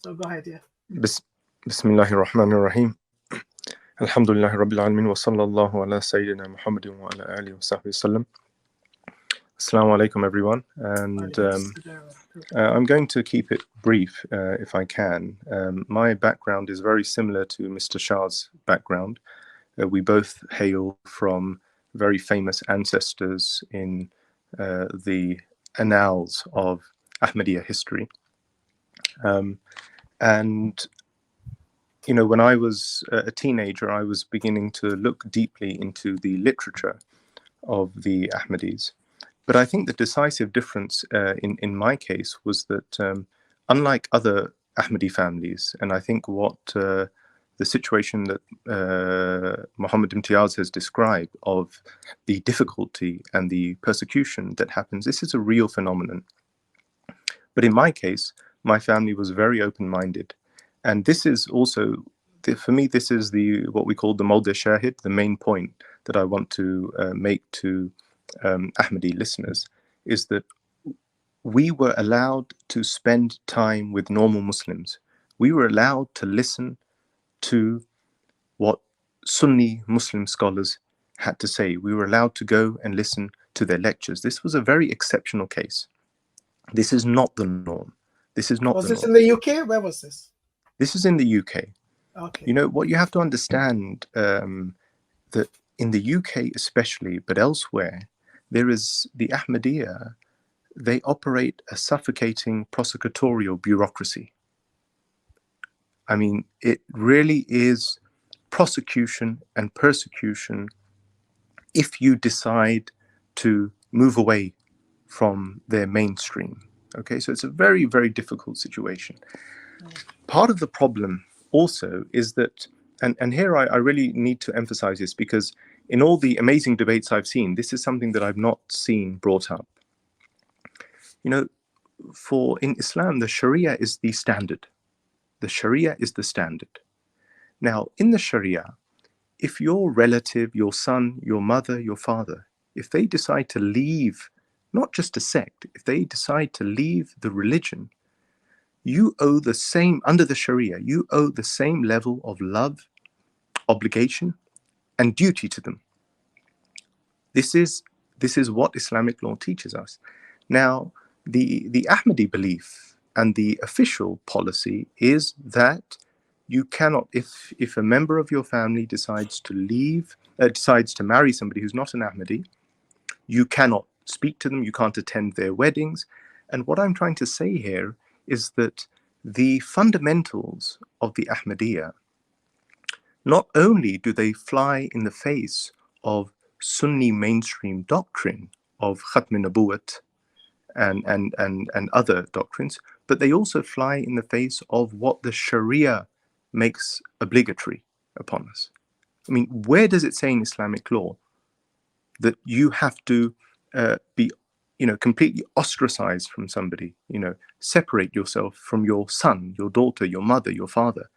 So go ahead, yeah. Bismillahir Rahmanir Rahim. Alhamdulillah Rabbil Alamin wa sallallahu ala Sayyidina Muhammadin wa ala alihi wa sahbihi sallam. Assalamu alaikum, everyone. And I'm going to keep it brief if I can. My background is very similar to Mr. Shah's background. We both hail from very famous ancestors in the annals of Ahmadiyya history. And you know, when I was a teenager, I was beginning to look deeply into the literature of the Ahmadis. But I think the decisive difference in my case was that unlike other Ahmadi families, and I think what the situation that Muhammad Imtiaz has described of the difficulty and the persecution that happens, this is a real phenomenon. But in my case, my family was very open-minded. And this is also, for me, this is what we call the Mawda Shahid, the main point that I want to make to Ahmadi listeners, is that we were allowed to spend time with normal Muslims. We were allowed to listen to what Sunni Muslim scholars had to say. We were allowed to go and listen to their lectures. This was a very exceptional case. This is not the norm. This is not the norm. Was this in the UK? Where was this? This is in the UK. Okay. You know, what you have to understand, that in the UK especially, but elsewhere, there is the Ahmadiyya, they operate a suffocating prosecutorial bureaucracy. I mean, it really is prosecution and persecution if you decide to move away from their mainstream. Okay, so it's a very, very difficult situation. Part of the problem also is that, and here I really need to emphasize this, because in all the amazing debates I've seen, this is something that I've not seen brought up. You know, in Islam, the Sharia is the standard. The Sharia is the standard. Now, in the Sharia, if your relative, your son, your mother, your father, if they decide to leave, not just a sect, if they decide to leave the religion, you owe the same, under the Sharia, you owe the same level of love, obligation, and duty to them. This is what Islamic law teaches us. Now, the Ahmadi belief and the official policy is that you cannot, if a member of your family decides to marry somebody who's not an Ahmadi, you cannot speak to them, you can't attend their weddings. And what I'm trying to say here is that the fundamentals of the Ahmadiyya, not only do they fly in the face of Sunni mainstream doctrine of Khatm Nabuwat and other doctrines, but they also fly in the face of what the Sharia makes obligatory upon us. I mean, where does it say in Islamic law that you have to be, you know, completely ostracized from somebody, you know, separate yourself from your son, your daughter, your mother, your father,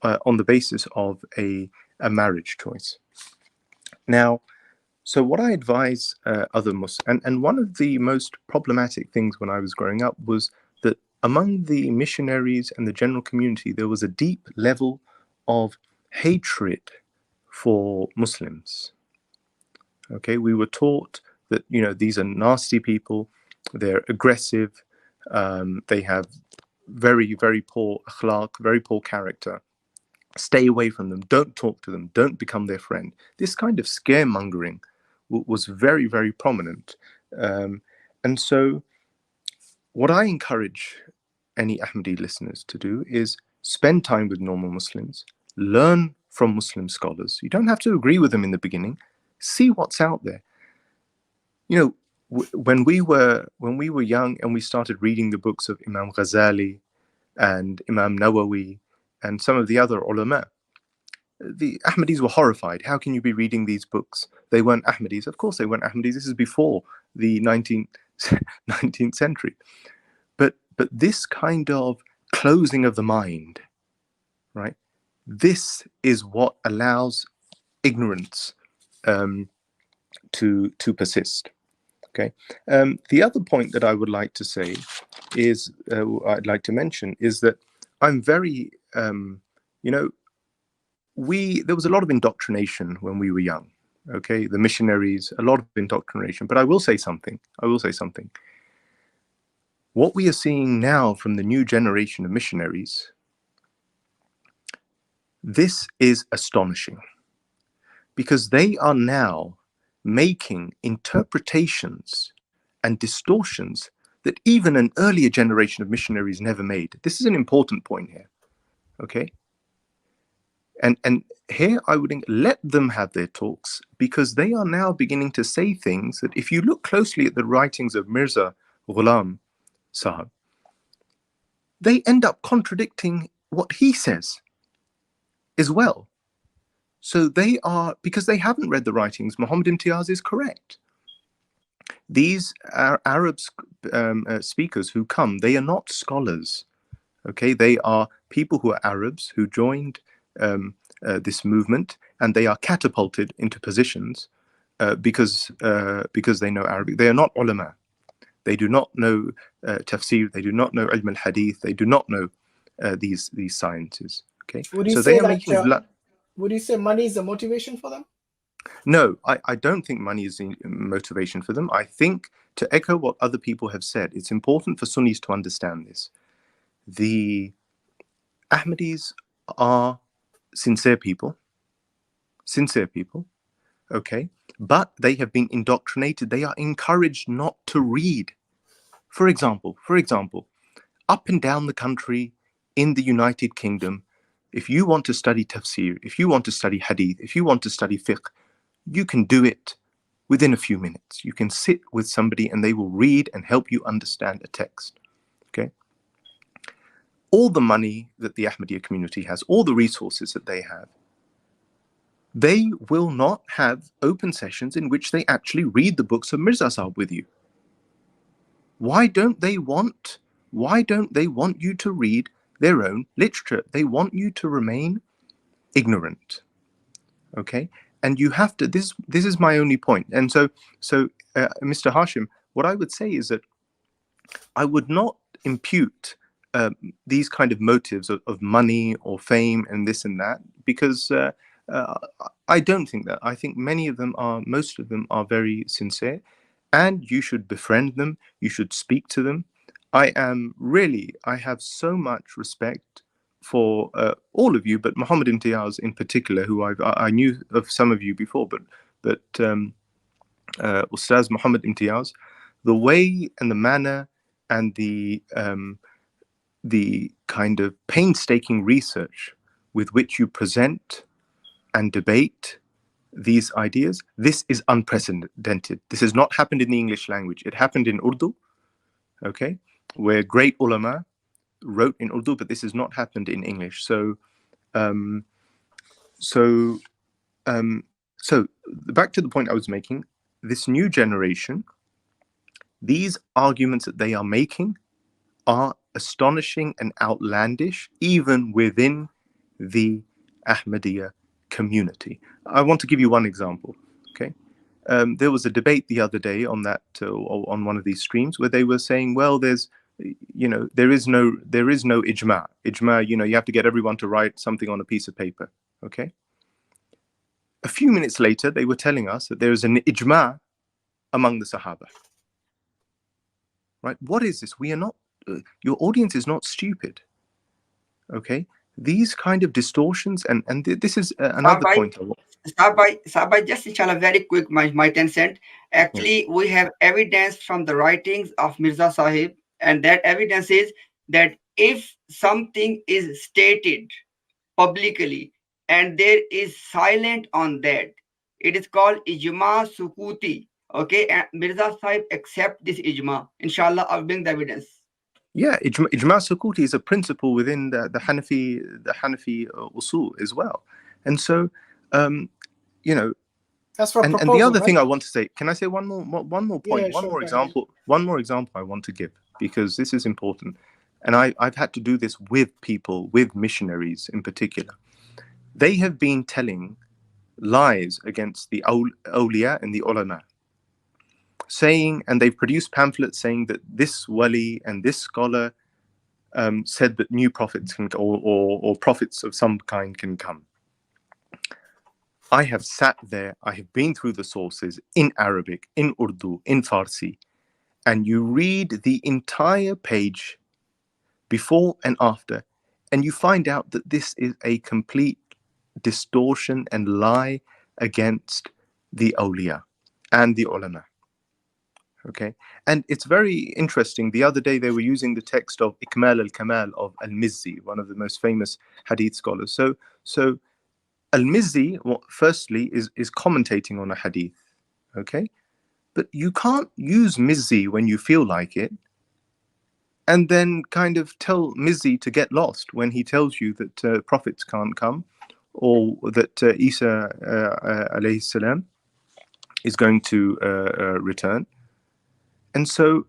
on the basis of a marriage choice? Now, so what I advise other Muslims, and one of the most problematic things when I was growing up was that among the missionaries and the general community, there was a deep level of hatred for Muslims. Okay, we were taught that, you know, these are nasty people, they're aggressive, they have very, very poor akhlaq, very poor character. Stay away from them, don't talk to them, don't become their friend. This kind of scaremongering was very, very prominent. And so what I encourage any Ahmadi listeners to do is spend time with normal Muslims, learn from Muslim scholars. You don't have to agree with them in the beginning. See what's out there. You know, when we were young and we started reading the books of Imam Ghazali and Imam Nawawi and some of the other ulama, the Ahmadis were horrified. How can you be reading these books? They weren't Ahmadis. Of course they weren't Ahmadis. This is before the 19th century. But this kind of closing of the mind, right? This is what allows ignorance to persist. Okay. The other point that I would like to say is, I'd like to mention, is that I'm very, you know, there was a lot of indoctrination when we were young. Okay, the missionaries, a lot of indoctrination. But I will say something. I will say something. What we are seeing now from the new generation of missionaries, this is astonishing, because they are now making interpretations and distortions that even an earlier generation of missionaries never made. This is an important point here. Okay. And here I would let them have their talks, because they are now beginning to say things that, if you look closely at the writings of Mirza Ghulam Sahib, they end up contradicting what he says as well. So they are, because they haven't read the writings, Muhammad Imtiaz is correct. These are Arab speakers who come, they are not scholars. Okay, they are people who are Arabs who joined this movement, and they are catapulted into positions because they know Arabic. They are not ulama. They do not know tafsir. They do not know ilm al-hadith. They do not know these sciences. Okay, Would you so say they are that? making. Would you say money is a motivation for them? No, I don't think money is the motivation for them. I think, to echo what other people have said, it's important for Sunnis to understand this. The Ahmadis are sincere people, okay? But they have been indoctrinated. They are encouraged not to read. For example, up and down the country in the United Kingdom, if you want to study tafsir, if you want to study hadith, if you want to study fiqh, you can do it within a few minutes. You can sit with somebody and they will read and help you understand a text, okay? All the money that the Ahmadiyya community has, all the resources that they have, they will not have open sessions in which they actually read the books of Mirza Sahib with you. Why don't they want you to read their own literature? They want you to remain ignorant, okay? And you have to, this is my only point. And so Mr. Hashim, what I would say is that I would not impute these kind of motives of money or fame and this and that, because I don't think that. I think most of them are very sincere, and you should befriend them. You should speak to them. I have so much respect for all of you, but Muhammad Imtiaz in particular, who I knew of some of you before, but Ustaz Muhammad Imtiaz, the way and the manner and the kind of painstaking research with which you present and debate these ideas, this is unprecedented. This has not happened in the English language. It happened in Urdu, okay, where great ulama wrote in Urdu, but this has not happened in English. So back to the point I was making, this new generation, these arguments that they are making are astonishing and outlandish, even within the Ahmadiyya community. I want to give you one example. Okay, there was a debate the other day on on one of these streams where they were saying, well, there is no ijma. Ijma, you have to get everyone to write something on a piece of paper. Okay. A few minutes later, they were telling us that there is an ijma among the Sahaba. Right? What is this? We are not. Your audience is not stupid. Okay, these kind of distortions, and this is another point. Sabai, just inshallah, very quick, my 10 cent. Actually, we have evidence from the writings of Mirza Sahib, and that evidence is that if something is stated publicly and there is silent on that, it is called ijma sukuti. Okay, and Mirza Sahib accept this ijma. Inshallah, I'll bring the evidence. Yeah, ijma sukuti is a principle within the Hanafi usul as well, and so That's for and proposal, the other right? thing I want to say, can I say one more point, Yeah, one sure, more example I want to give, because this is important, and I've had to do this with people, with missionaries in particular. They have been telling lies against the awliya and the ulama, saying, and they've produced pamphlets saying that this wali and this scholar said that new prophets can, or prophets of some kind can come. I have sat there, I have been through the sources in Arabic, in Urdu, in Farsi, and you read the entire page before and after, and you find out that this is a complete distortion and lie against the awliya and the ulama. Okay, and it's very interesting. The other day they were using the text of Ikmal al-Kamal of al-Mizzi, one of the most famous hadith scholars. So al-Mizzi, firstly, is commentating on a hadith. Okay, but you can't use Mizzi when you feel like it, and then kind of tell Mizzi to get lost when he tells you that prophets can't come, or that Isa alayhi salam is going to return. And so,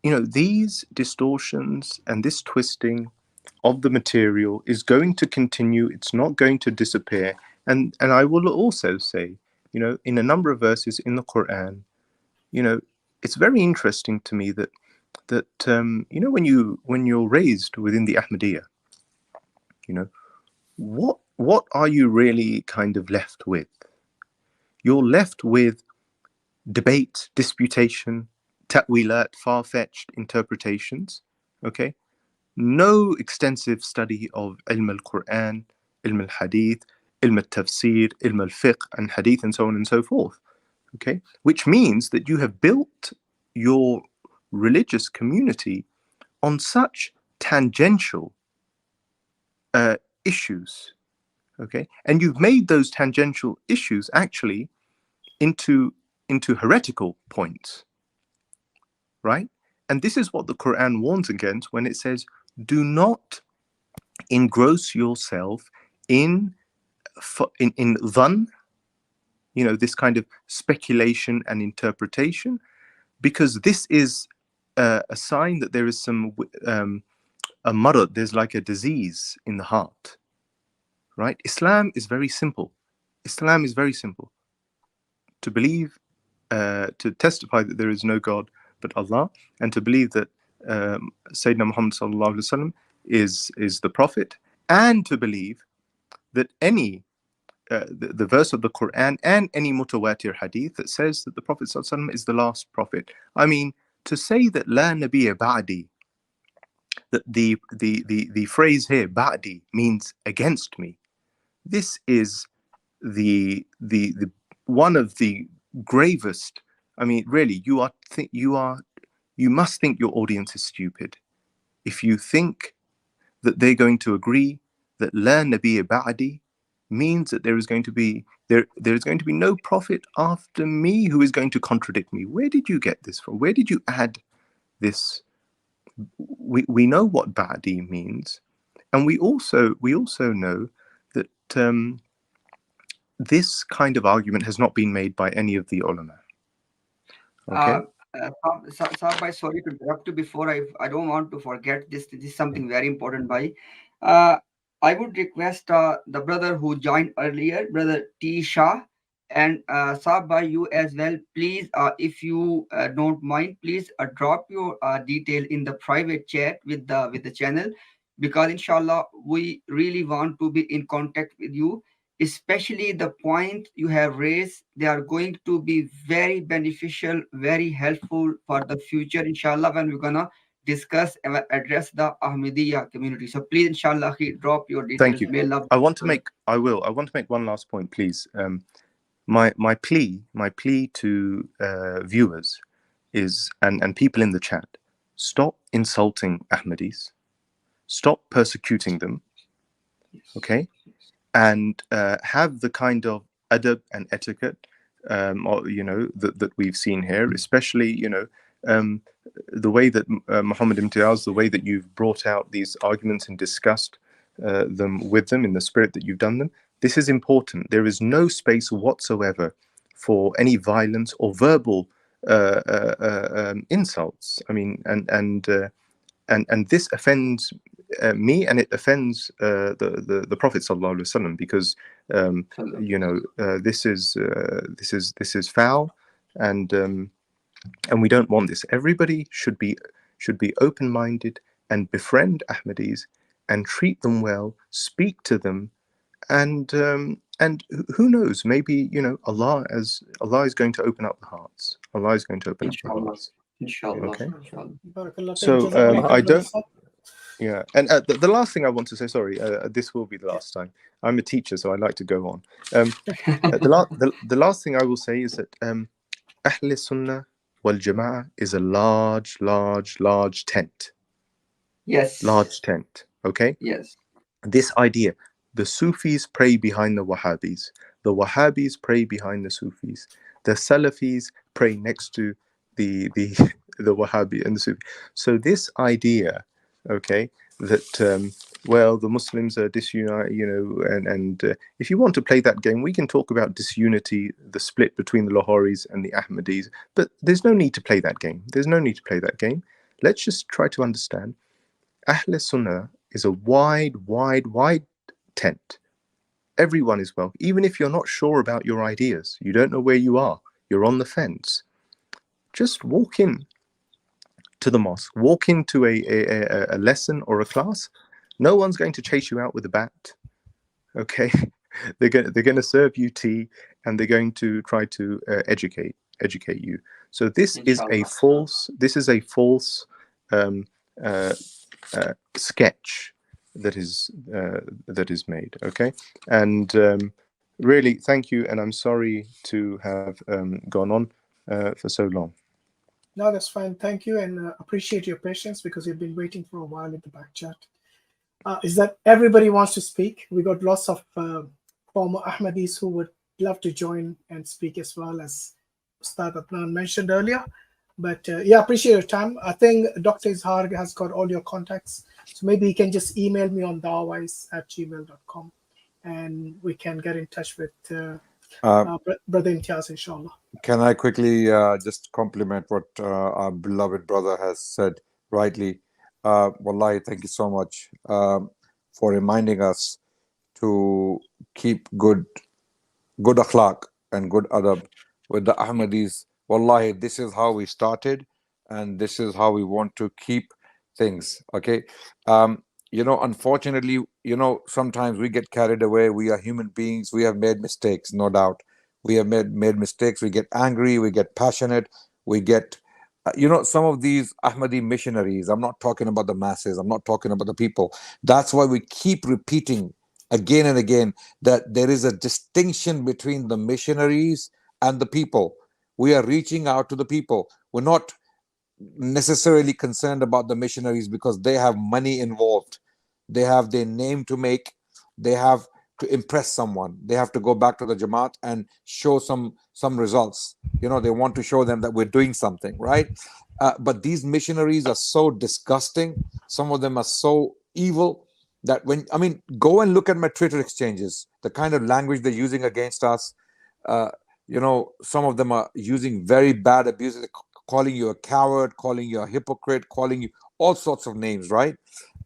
these distortions and this twisting of the material is going to continue. It's not going to disappear. And I will also say, in a number of verses in the Quran, it's very interesting to me that when you're raised within the Ahmadiyya, what are you really kind of left with? You're left with debate, disputation, ta'wilat, far-fetched interpretations, okay? No extensive study of ilm al-Quran, ilm al-Hadith, ilm al-Tafsir, ilm al-Fiqh, and Hadith, and so on and so forth, okay? Which means that you have built your religious community on such tangential issues, okay? And you've made those tangential issues actually into heretical points, right? And this is what the Quran warns against when it says, do not engross yourself in dhann, this kind of speculation and interpretation, because this is a sign that there is some a marad, there's like a disease in the heart, right? Islam is very simple. Islam is very simple. To believe, to testify that there is no God but Allah, and to believe that Sayyidina Muhammad sallallahu alaihi wasallam is the prophet, and to believe that any the verse of the Quran and any mutawatir hadith that says that the Prophet sallallahu alaihi wasallam is the last prophet. I mean, to say that la nabiyya ba'di, that the phrase here ba'di means against me, this is the one of the gravest. I mean, really, you must think your audience is stupid if you think that they're going to agree that la nabiyya ba'di means that there is going to be no prophet after me who is going to contradict me. Where did you get this from? Where did you add this? We know what ba'di means, and we also know that this kind of argument has not been made by any of the ulama. Okay. Sahab, sorry to interrupt you before I don't want to forget this. This is something very important. I would request the brother who joined earlier, brother T. Shah, and Sahab, you as well. Please, if you don't mind, please drop your detail in the private chat with the channel, because inshallah we really want to be in contact with you. Especially the point you have raised, they are going to be very beneficial, very helpful for the future, inshallah, when we're gonna discuss and address the Ahmadiyya community. So please, inshallah, drop your details. Thank you. I want to make one last point, please. My plea to viewers is, and people in the chat, stop insulting Ahmadis, stop persecuting them, okay? And have the kind of adab and etiquette, that we've seen here, especially, the way that Muhammad Imtiaz, the way that you've brought out these arguments and discussed them with them in the spirit that you've done them. This is important. There is no space whatsoever for any violence or verbal insults. I mean, and this offends me, and it offends the Prophet sallallahu alaihi wasallam, because this is foul, and we don't want this. Everybody should be open-minded and befriend Ahmadis and treat them well, speak to them, and who knows, maybe, you know, Allah is going to open up the hearts. Allah is going to open up the Inshallah. hearts. Inshallah. Okay. Inshallah. Barakallah. So Jazakallah I khair, don't. Brother Sahib. Yeah, and the last thing I want to say, sorry, this will be the last time. I'm a teacher, so I like to go on. The last thing I will say is that Ahl Sunnah wal Jama'ah is a large tent. Yes. Large tent. Okay. Yes. This idea, the Sufis pray behind the Wahhabis pray behind the Sufis, the Salafis pray next to the Wahhabi and the Sufi. So this idea, okay, that well, the Muslims are disunited, you know, and if you want to play that game, we can talk about disunity, the split between the Lahoris and the Ahmadis, but there's no need to play that game. There's no need to play that game. Let's just try to understand. Ahl Sunnah is a wide tent. Everyone is welcome. Even if you're not sure about your ideas, you don't know where you are, you're on the fence, just walk in to the mosque, walk into a lesson or a class. No one's going to chase you out with a bat. Okay. they're going to serve you tea, and they're going to try to educate you. So this is a false sketch that is made. Okay. And really thank you, and I'm sorry to have gone on for so long. No, that's fine. Thank you, and appreciate your patience, because you've been waiting for a while in the back chat. Is that everybody wants to speak? We got lots of former Ahmadis who would love to join and speak, as well, as Ustad Adnan mentioned earlier. But yeah, appreciate your time. I think Dr. Izhar has got all your contacts, so maybe you can just email me on DawahWise@gmail.com, and we can get in touch with Brother Imtiaz, inshallah. Can I quickly just compliment what our beloved brother has said rightly? Wallahi, thank you so much for reminding us to keep good akhlaq and good adab with the Ahmadis. Wallahi, this is how we started, and this is how we want to keep things. Okay. You know, unfortunately, you know, sometimes we get carried away. We are human beings. We have made mistakes, no doubt. We have made mistakes. We get angry. We get passionate. We get, you know, some of these Ahmadi missionaries. I'm not talking about the masses. I'm not talking about the people. That's why we keep repeating again and again that there is a distinction between the missionaries and the people. We are reaching out to the people. We're not necessarily concerned about the missionaries because they have money involved. They have their name to make. They have to impress someone. They have to go back to the Jamaat and show some results. You know, they want to show them that we're doing something, right? But these missionaries are so disgusting. Some of them are so evil that go and look at my Twitter exchanges, the kind of language they're using against us. You know, some of them are using very bad abuse, calling you a coward, calling you a hypocrite, calling you all sorts of names, right?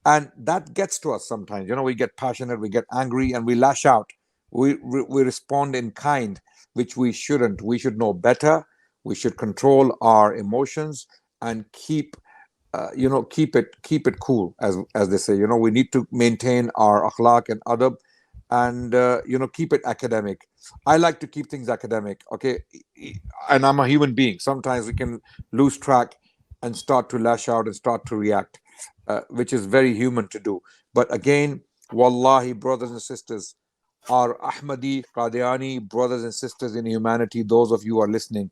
And that gets to us sometimes. You know, we get passionate, we get angry, and we lash out. We respond in kind, which we shouldn't. We should know better. We should control our emotions and keep it cool, as they say. You know, we need to maintain our akhlaq and adab, and keep it academic. I like to keep things academic, okay? And I'm a human being. Sometimes we can lose track and start to lash out and start to react, which is very human to do. But again, wallahi, brothers and sisters, our Ahmadi, Qadiani brothers and sisters in humanity, those of you who are listening,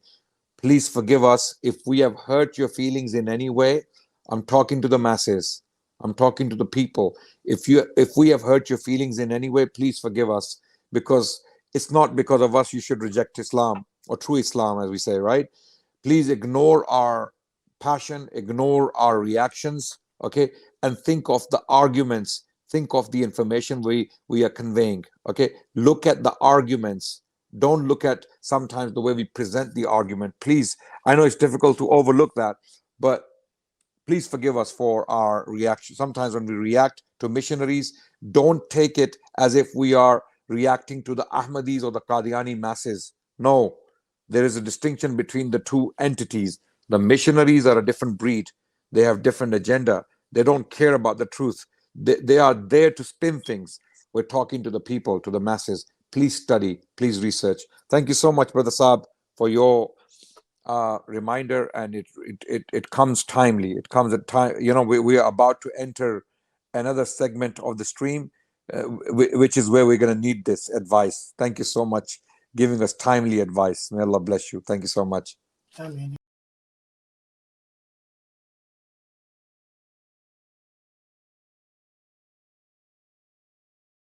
please forgive us if we have hurt your feelings in any way. I'm talking to the masses. I'm talking to the people. If we have hurt your feelings in any way, please forgive us, because it's not because of us you should reject Islam, or true Islam, as we say, right? Please ignore our passion, ignore our reactions, okay? And think of the arguments, think of the information we are conveying, okay? Look at the arguments. Don't look at sometimes the way we present the argument. Please, I know it's difficult to overlook that, but please forgive us for our reaction. Sometimes when we react to missionaries, don't take it as if we are reacting to the Ahmadis or the Qadiani masses. No, there is a distinction between the two entities. The missionaries are a different breed. They have different agenda. They don't care about the truth. They are there to spin things. We're talking to the people, to the masses. Please study, please research. Thank you so much, Brother Saab, for your reminder, and it comes timely. It comes at time. We are about to enter another segment of the stream, which is where we're going to need this advice. Thank you so much, giving us timely advice. May Allah bless you. Thank you so much. I mean,